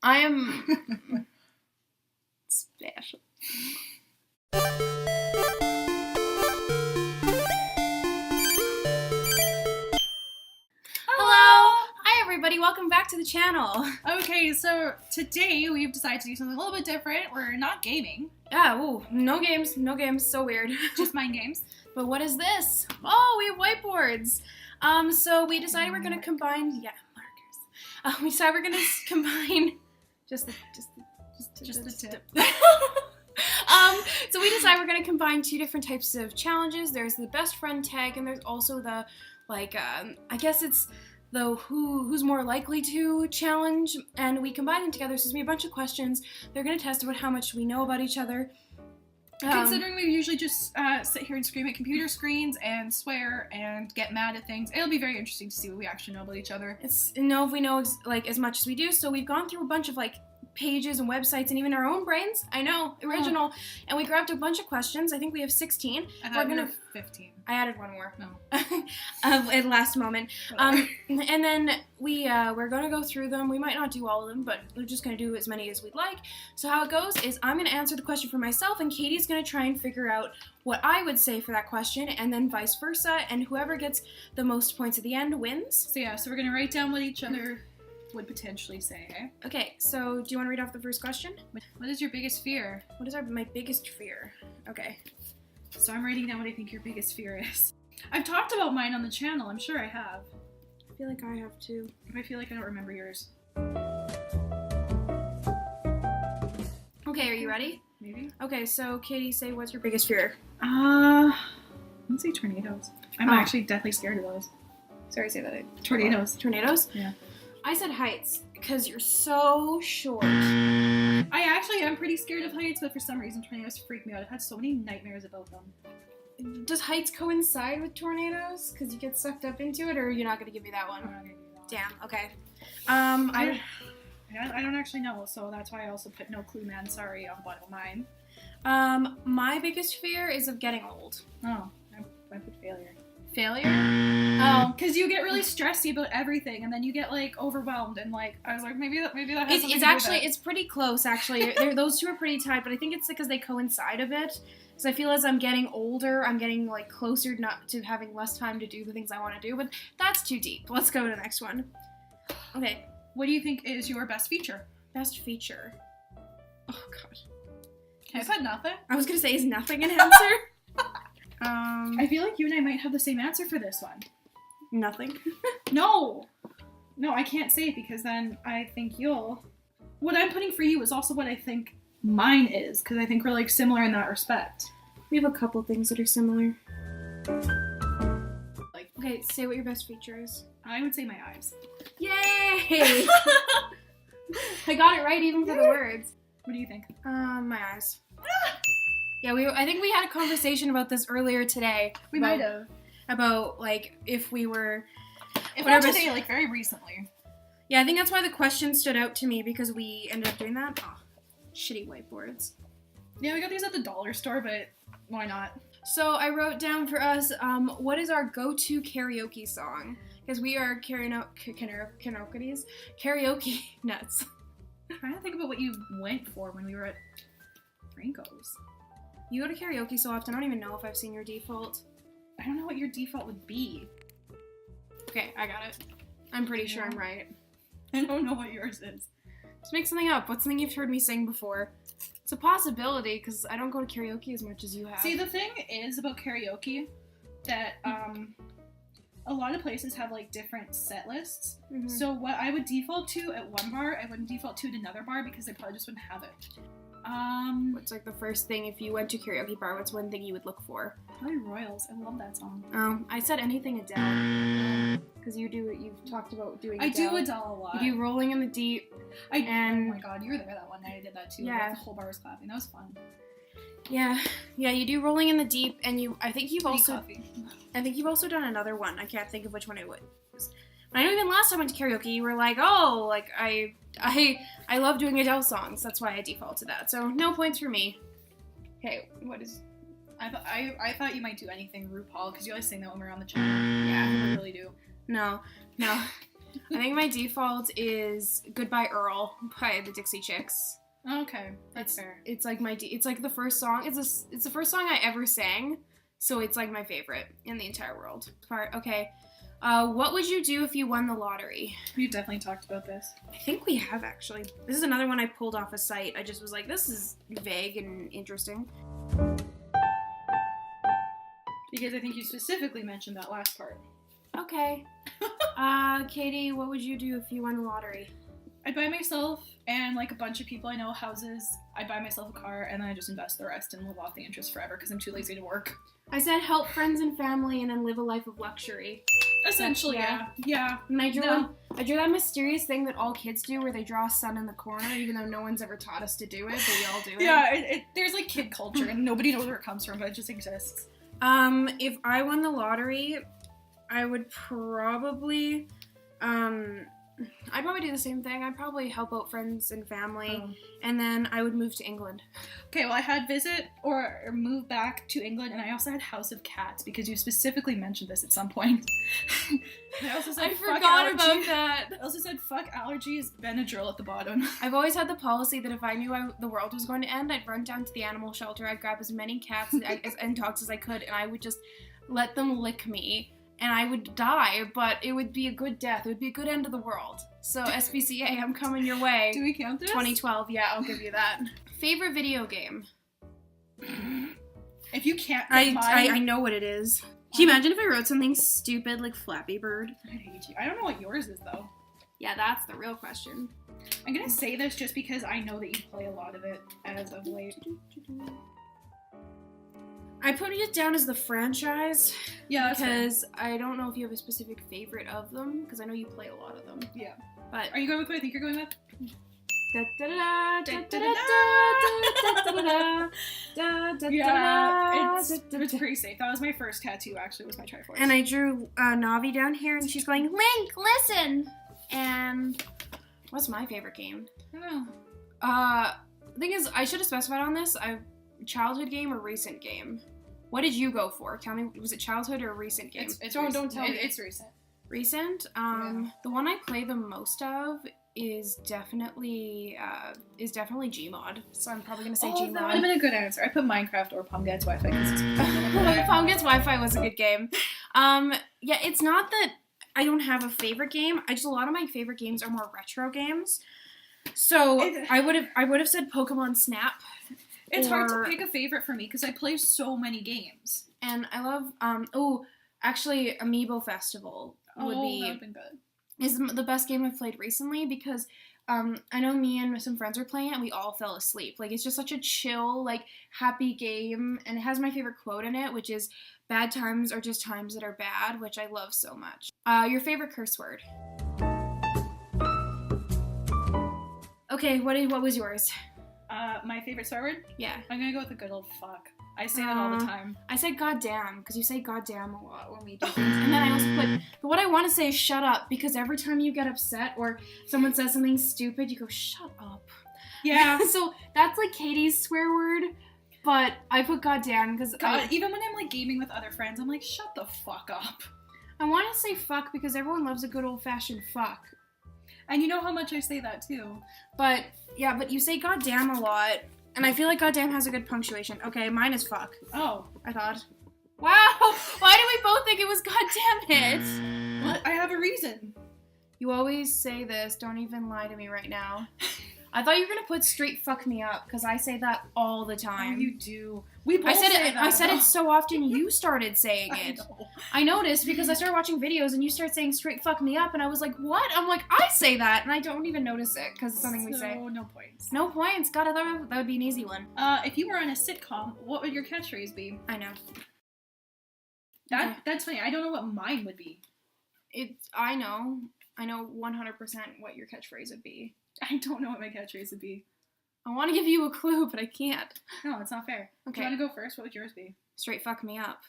I am special. Everybody, welcome back to the channel. Okay, so today we've decided to do something a little bit different. We're not gaming. Yeah, ooh, no games, so weird. Just mind games. But what is this? Oh, we have whiteboards. So we decided we're gonna combine, markers. We decided we're gonna combine just the tip. So we decided we're gonna combine two different types of challenges. There's the best friend tag, and there's also the, I guess it's the who's more likely to challenge, and we combine them together. So there's gonna be a bunch of questions. They're gonna test about how much we know about each other. Considering we usually just sit here and scream at computer screens and swear and get mad at things, it'll be very interesting to see what we actually know about each other. It's know if we know as much as we do. So we've gone through a bunch of pages and websites and even our own brains. I know, original. Oh. And we grabbed a bunch of questions. I think we have 16. I thought we were 15. I added one more. No. At the last moment. And then we're going to go through them. We might not do all of them, but we're just going to do as many as we'd like. So how it goes is I'm going to answer the question for myself, and Katie's going to try and figure out what I would say for that question, and then vice versa. And whoever gets the most points at the end wins. So yeah, so we're going to write down what each other would potentially say, eh? Okay, so do you want to read off the first question? What is your biggest fear? What is my biggest fear? Okay. So I'm writing down what I think your biggest fear is. I've talked about mine on the channel, I'm sure I have. I feel like I have too. I feel like I don't remember yours. Okay, are you ready? Maybe. Okay, so Katie, say what's your biggest fear? Let's say tornadoes. I'm actually deathly scared of those. Sorry, say that. Tornadoes. Tornadoes? Yeah. I said heights, because you're so short. I actually am pretty scared of heights, but for some reason tornadoes freak me out. I've had so many nightmares about them. Does heights coincide with tornadoes? Because you get sucked up into it, or you're not going to give me that one? I'm not gonna give you that Damn, okay. I don't actually know, so that's why I also put no clue, man. Sorry on one of mine. My biggest fear is of getting old. Oh, I put failure. Failure? Oh, because you get really stressy about everything, and then you get overwhelmed, and I was like, maybe that has something to do with it. It's pretty close actually. Those two are pretty tight, but I think it's because they coincide a bit. So I feel as I'm getting older, I'm getting closer not to having less time to do the things I want to do. But that's too deep. Let's go to the next one. Okay, what do you think is your best feature? Best feature. Oh god. I said nothing. I was gonna say, is nothing an answer? I feel like you and I might have the same answer for this one. Nothing. No, I can't say it because then I think what I'm putting for you is also what I think mine is, because I think we're similar in that respect. We have a couple things that are similar. Okay, say what your best feature is. I would say my eyes. Yay! I got it right even for the words. What do you think? My eyes. Yeah, I think we had a conversation about this earlier today. We might have. About, if we were... If not today, very recently. Yeah, I think that's why the question stood out to me, because we ended up doing that. Oh, shitty whiteboards. Yeah, we got these at the dollar store, but why not? So I wrote down for us, what is our go-to karaoke song? Because we are karaoke nuts. I'm trying to think about what you went for when we were at Franco's. You go to karaoke so often, I don't even know if I've seen your default. I don't know what your default would be. Okay, I got it. I'm pretty sure I'm right. I don't know what yours is. Just make something up. What's something you've heard me sing before? It's a possibility, because I don't go to karaoke as much as you have. See, the thing is about karaoke that a lot of places have different set lists. Mm-hmm. So what I would default to at one bar, I wouldn't default to at another bar because they probably just wouldn't have it. What's the first thing if you went to karaoke bar? What's one thing you would look for? Probably Royals. I love that song. Oh, I said anything Adele. Because you've talked about doing Adele. I do Adele a lot. You do Rolling in the Deep. Oh my god, you were there that one night. I did that too. Yeah. The whole bar was clapping. That was fun. Yeah, you do Rolling in the Deep, and I think you've also done another one. I can't think of which one it was. I know even last time I went to karaoke, you were like, oh, I love doing Adele songs. That's why I default to that. So no points for me. Okay, what is... I thought you might do anything RuPaul, because you always sing that when we're on the channel. Yeah, I really do. No. I think my default is Goodbye Earl by the Dixie Chicks. Okay, that's fair. It's like it's like the first song. It's the first song I ever sang, so it's like my favorite in the entire world. Okay. What would you do if you won the lottery? We've definitely talked about this. I think we have, actually. This is another one I pulled off a site. I just was like, this is vague and interesting. Because I think you specifically mentioned that last part. Okay. Katie, what would you do if you won the lottery? I'd buy myself and like a bunch of people I know houses. I'd buy myself a car and then I just invest the rest and live off the interest forever because I'm too lazy to work. I said help friends and family and then live a life of luxury. Essentially, yeah. And I drew that mysterious thing that all kids do where they draw a sun in the corner, even though no one's ever taught us to do it, but we all do it. Yeah, there's like kid culture and nobody knows where it comes from, but it just exists. If I won the lottery, I would probably, I'd probably do the same thing. I'd probably help out friends and family, and then I would move to England. Okay, well, I had visit or move back to England, and I also had House of Cats, because you specifically mentioned this at some point. I also said, I forgot about that. I also said, fuck allergies, Benadryl at the bottom. I've always had the policy that if I knew the world was going to end, I'd run down to the animal shelter, I'd grab as many cats and dogs as I could, and I would just let them lick me. And I would die, but it would be a good death. It would be a good end of the world. So SPCA, I'm coming your way. Do we count this? 2012, yeah, I'll give you that. Favorite video game? If you can't I know what it is. Can you imagine if I wrote something stupid like Flappy Bird? I hate you. I don't know what yours is, though. Yeah, that's the real question. I'm gonna say this just because I know that you play a lot of it as of late. I put it down as the franchise. Yeah, that's because I don't know if you have a specific favorite of them, because I know you play a lot of them. Yeah. But are you going with what I think you're going with? Yeah, it's pretty safe. That was my first tattoo, actually, was my Triforce. And I drew Navi down here, and she's going, Link, listen! And what's my favorite game? I don't know. The thing is, I should have specified on this. Childhood game or recent game? What did you go for? Tell me, was it childhood or a recent game? Don't tell me. It's recent. Recent? Yeah. The one I play the most of is definitely Gmod. So I'm probably gonna say Gmod. That would have been a good answer. I put Minecraft or Palm Gets Wi-Fi. Palm Gets Wi-Fi was a good game. Yeah, it's not that I don't have a favorite game. A lot of my favorite games are more retro games. So I would have said Pokemon Snap. It's hard to pick a favorite for me because I play so many games. And I love actually Amiibo Festival that would've been good. Is the best game I've played recently because I know me and some friends were playing it and we all fell asleep. Like, it's just such a chill, like, happy game, and it has my favorite quote in it, which is, bad times are just times that are bad, which I love so much. Your favorite curse word? Okay, what was yours? My favorite swear word? Yeah. I'm gonna go with the good old fuck. I say that all the time. I said goddamn, because you say goddamn a lot when we do things. And then I also but what I want to say is shut up, because every time you get upset or someone says something stupid, you go, shut up. Yeah. So that's like Katie's swear word, but I put goddamn because even when I'm like gaming with other friends, I'm like, shut the fuck up. I want to say fuck because everyone loves a good old-fashioned fuck. And you know how much I say that too. But, yeah, but you say goddamn a lot. And I feel like goddamn has a good punctuation. Okay, mine is fuck. Oh. I thought. Wow! Why did we both think it was goddamn it? What? I have a reason. You always say this. Don't even lie to me right now. I thought you were gonna put straight fuck me up, because I say that all the time. Oh, you do. We both say that. I said it so often you started saying it. I noticed because I started watching videos and you started saying straight fuck me up, and I was like, what? I'm like, I say that, and I don't even notice it because it's something we say. No points. No points. God, I thought that would be an easy one. If you were on a sitcom, what would your catchphrase be? I know. That's funny. I don't know what mine would be. I know 100% what your catchphrrise would be. I don't know what my catchphrase would be. I want to give you a clue, but I can't. No, it's not fair. Okay. Do you want to go first? What would yours be? Straight fuck me up.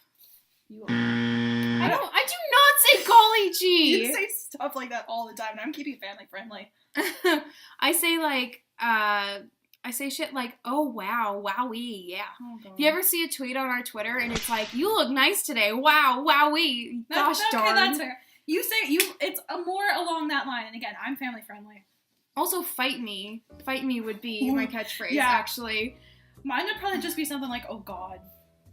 You I do not say golly gee. You say stuff like that all the time, and I'm keeping family friendly. I say shit like, oh wow, wowee, yeah. Oh, God. If you ever see a tweet on our Twitter and it's like, you look nice today, wow, wowee, gosh darn. That's fair. It's a more along that line. And again, I'm family friendly. Also, fight me. Fight me would be my catchphrase, Yeah. Actually. Mine would probably just be something like, oh God.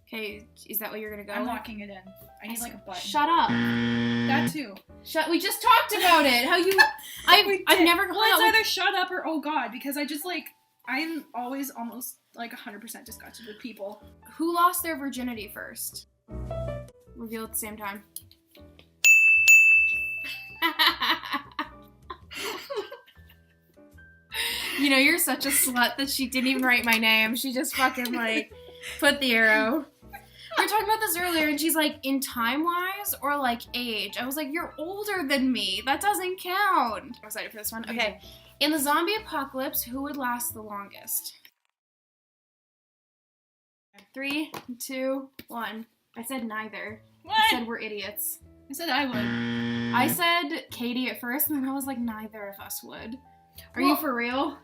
Okay, is that what you're gonna go? I'm locking it in. I need like a button. Shut up. That too. We just talked about it. How you... I've never... Well, it's either shut up or oh God, because I just like... I'm always almost like 100% disgusted with people. Who lost their virginity first? Reveal at the same time. You know, you're such a slut that she didn't even write my name. She just fucking, like, put the arrow. We were talking about this earlier, and she's like, in time-wise or, like, age? I was like, you're older than me. That doesn't count. I'm excited for this one. Okay. In the zombie apocalypse, who would last the longest? 3, 2, 1. I said neither. What? I said we're idiots. I said I would. I said Katie at first, and then I was like, neither of us would. Are you for real?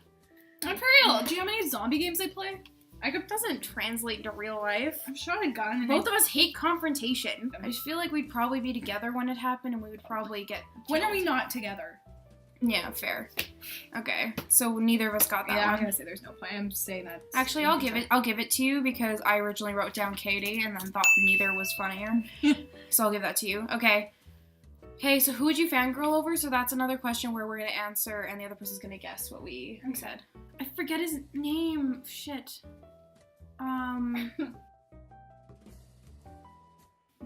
I'm for real. Do you know how many zombie games I play? It doesn't translate to real life. I've shot a gun. And Both of us hate confrontation. I just feel like we'd probably be together when it happened, and we would probably get killed. When are we not together? Yeah, fair. Okay, so neither of us got that one. I'm gonna say there's no point. I'm saying that. Actually, I'll give it to you because I originally wrote down Katie and then thought neither was funnier. So I'll give that to you. Okay. Okay, so who would you fangirl over? So that's another question where we're gonna answer and the other person's gonna guess what we said. I forget his name. Shit.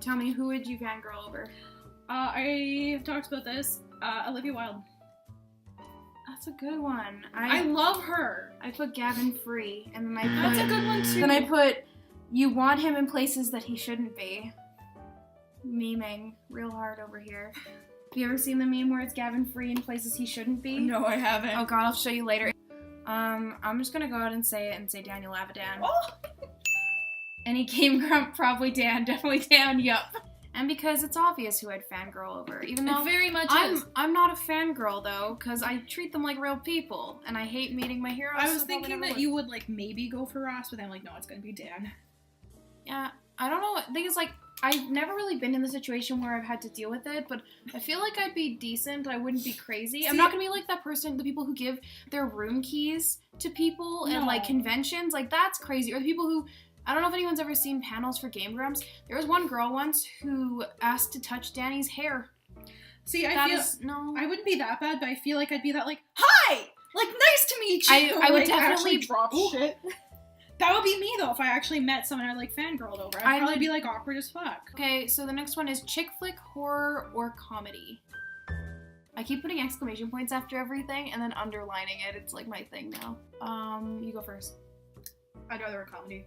Tell me, who would you fangirl over? I've talked about this. Olivia Wilde. That's a good one. I love her. I put Gavin Free, and then I put... That's a good one, too. Then I put, you want him in places that he shouldn't be. Memeing real hard over here. Have you ever seen the meme where it's Gavin Free in places he shouldn't be? No, I haven't. Oh god, I'll show you later. I'm just gonna go out and say it and say Daniel Avidan. Oh! Any Game Grump, probably Dan, definitely Dan, yup. And because it's obvious who I'd fangirl over, even though it very much is. I'm not a fangirl though, because I treat them like real people, and I hate meeting my heroes. I was thinking that you would like maybe go for Ross, but then I'm like, no, it's gonna be Dan. Yeah, I don't know. The thing is, like, I've never really been in the situation where I've had to deal with it, but I feel like I'd be decent. I wouldn't be crazy. I'm not gonna be like that person, the people who give their room keys to people at like conventions. Like, that's crazy. Or the people who, I don't know if anyone's ever seen panels for Game Grumps. There was one girl once who asked to touch Danny's hair. See, I wouldn't be that bad, but I feel like I'd be that like, hi! Like, nice to meet you! I would definitely drop shit. That would be me, though, if I actually met someone I, like, fangirled over. I'd probably be, like, awkward as fuck. Okay, so the next one is chick flick, horror, or comedy. I keep putting exclamation points after everything and then underlining it. It's, like, my thing now. You go first. I'd rather a comedy.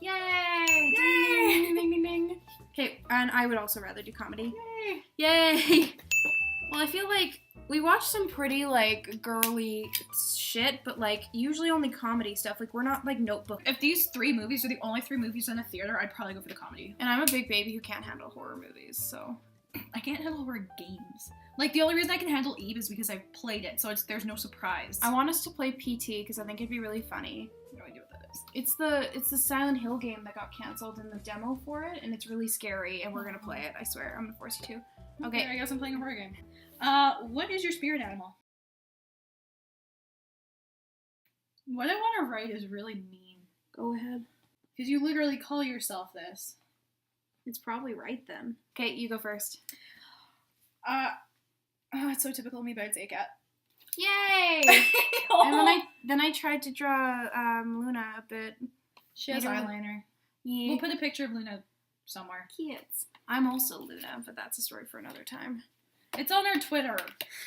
Yay! Yay! Ding, ding, ding, ding, ding. Okay, and I would also rather do comedy. Yay! Yay! Well, I feel like we watch some pretty, like, girly shit, but, like, usually only comedy stuff. Like, we're not, like, Notebook. If these 3 movies are the only 3 movies in a theater, I'd probably go for the comedy. And I'm a big baby who can't handle horror movies, so... I can't handle horror games. Like, the only reason I can handle Eve is because I've played it, so there's no surprise. I want us to play PT, because I think it'd be really funny. No idea what that is. It's the Silent Hill game that got cancelled in the demo for it, and it's really scary, and we're gonna play it, I swear. I'm gonna force you to. Okay. I guess I'm playing a horror game. What is your spirit animal? What I want to write is really mean. Go ahead. Because you literally call yourself this. It's probably right then. Okay, you go first. It's so typical of me, but I'd say a cat. Yay! And then I tried to draw Luna a bit. She has eyeliner. Yeah. We'll put a picture of Luna somewhere. Kids. I'm also Luna, but that's a story for another time. It's on our Twitter.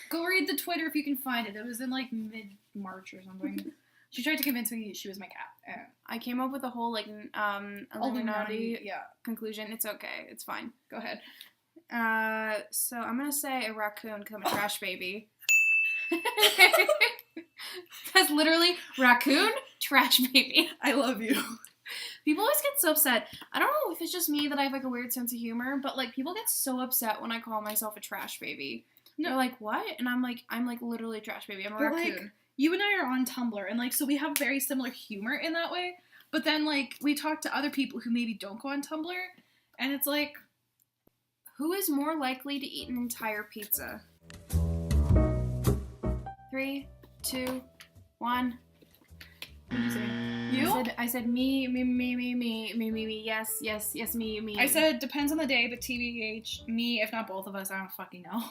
Go read the Twitter if you can find it. It was in like mid-March or something. She tried to convince me she was my cat. I came up with a whole like Illuminati conclusion. It's okay. It's fine. Go ahead. So I'm gonna say a raccoon because I'm a trash baby. That's literally raccoon, trash baby. I love you. People always get so upset. I don't know if it's just me that I have like a weird sense of humor, but like people get so upset when I call myself a trash baby. No. They're like, what? And I'm like literally a trash baby. I'm a raccoon. Like, you and I are on Tumblr, and like so we have very similar humor in that way. But then like we talk to other people who maybe don't go on Tumblr, and it's like, Who is more likely to eat an entire pizza? 3, 2, 1. What did you say? You? I said me, yes, me. I said depends on the day, but TBH, me, if not both of us, I don't fucking know.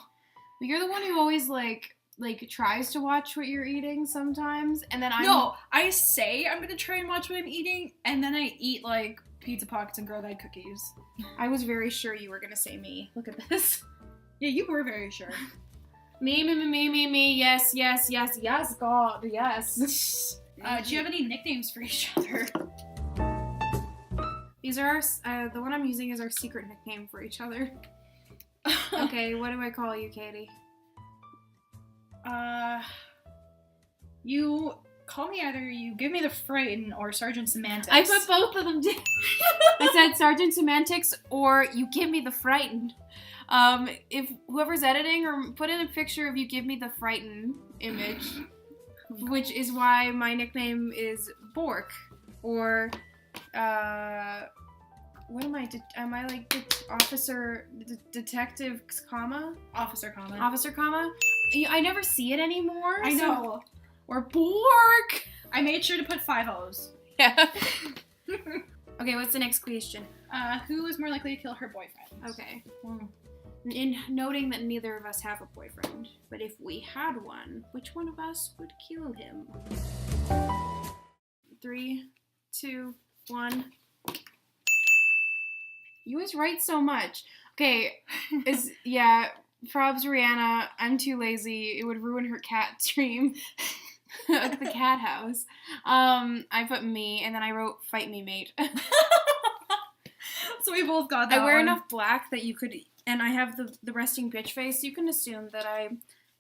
But you're the one who always like tries to watch what you're eating sometimes, and then I say I'm gonna try and watch what I'm eating, and then I eat like pizza pockets and girl guide cookies. I was very sure you were gonna say me. Look at this. Yeah, you were very sure. Me, yes, God, yes. Do you have any nicknames for each other? These are our, the one I'm using is our secret nickname for each other. Okay, what do I call you, Katie? You call me either you give me the frighten or Sergeant Semantics. I put both of them down. I said Sergeant Semantics or you give me the frightened. If whoever's editing, or put in a picture of you give me the frightened image, which is why my nickname is Bork, or what am I? Am I like officer, detective, comma? Officer, comma. Officer, comma. I never see it anymore. I know. Or Bork. I made sure to put 5 O's. Yeah. Okay, what's the next question? Who is more likely to kill her boyfriend? Okay. In noting that neither of us have a boyfriend, but if we had one, which one of us would kill him? 3, 2, 1. You always write so much. Okay, Probs Rihanna, I'm too lazy. It would ruin her cat dream. The cat house. I put me, and then I wrote fight me, mate. So we both got that I wear one. enough black that you could, and I have the resting bitch face, so you can assume that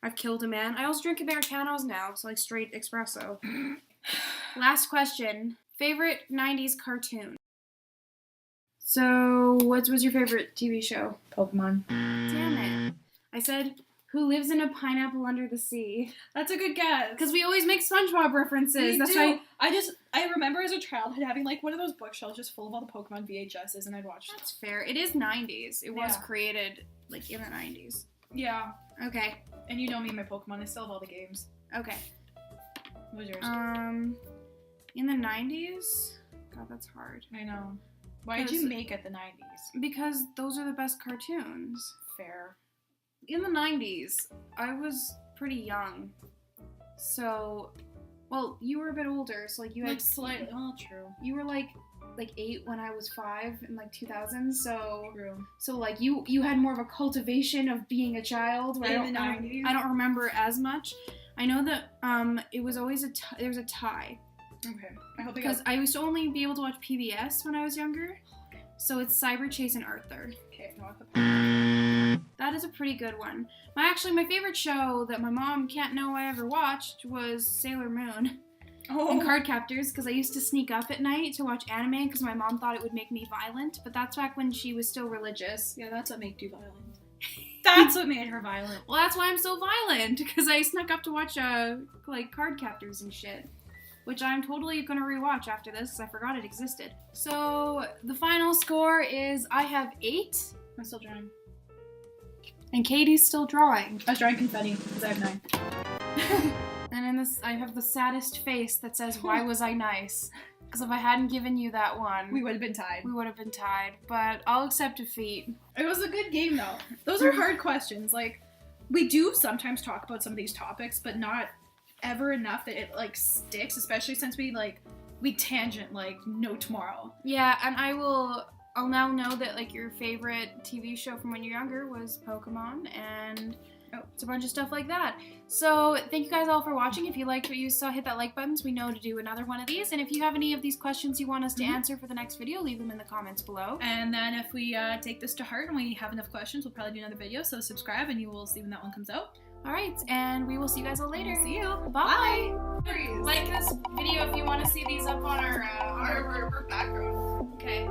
I've killed a man. I also drink Americanos now, so like straight espresso. Last question. Favorite 90s cartoon? So, what was your favorite TV show? Pokemon. Damn it. I said, who lives in a pineapple under the sea? That's a good guess. Because we always make SpongeBob references. That's why. I remember as a child having like one of those bookshelves just full of all the Pokemon VHSs, and I'd watch them. That's fair. It is 90s. It was created like in the 90s. Yeah. Okay. And you know me and my Pokemon. I still have all the games. Okay. What was yours? In the 90s? God, that's hard. I know. Why did you make it the 90s? Because those are the best cartoons. Fair. In the 90s, I was pretty young. So, well, you were a bit older, so like you had slightly. Well, true. You were like 8 when I was 5 in like 2000. So true. So like you had more of a cultivation of being a child. In the 90s. I don't remember as much. I know that it was always there was a tie. Okay. I hope because I used to only be able to watch PBS when I was younger. So it's Cyber Chase and Arthur. Okay, that is a pretty good one. My favorite show that my mom can't know I ever watched was Sailor Moon and Card Captors, because I used to sneak up at night to watch anime because my mom thought it would make me violent, but that's back when she was still religious. Yeah, that's what made you violent. That's what made her violent. Well, that's why I'm so violent, because I snuck up to watch like Card Captors and shit. Which I'm totally going to rewatch after this, because I forgot it existed. So, the final score is I have 8. I'm still drawing. And Katie's still drawing. I was drawing confetti, because I have 9. And in this, I have the saddest face that says, why was I nice? Because if I hadn't given you that one... we would have been tied. But I'll accept defeat. It was a good game, though. Those are hard questions. Like, we do sometimes talk about some of these topics, but not ever enough that it like sticks, especially since we tangent like no tomorrow. Yeah, and I'll now know that like your favorite TV show from when you're younger was Pokemon, and it's a bunch of stuff like that. So thank you guys all for watching. If you liked what you saw, hit that like button so we know to do another one of these. And if you have any of these questions you want us to answer for the next video, leave them in the comments below. And then if we take this to heart and we have enough questions, we'll probably do another video. So subscribe and you will see when that one comes out. Alright, and we will see you guys all later. See you. Bye. Like this video if you want to see these up on our background. Okay.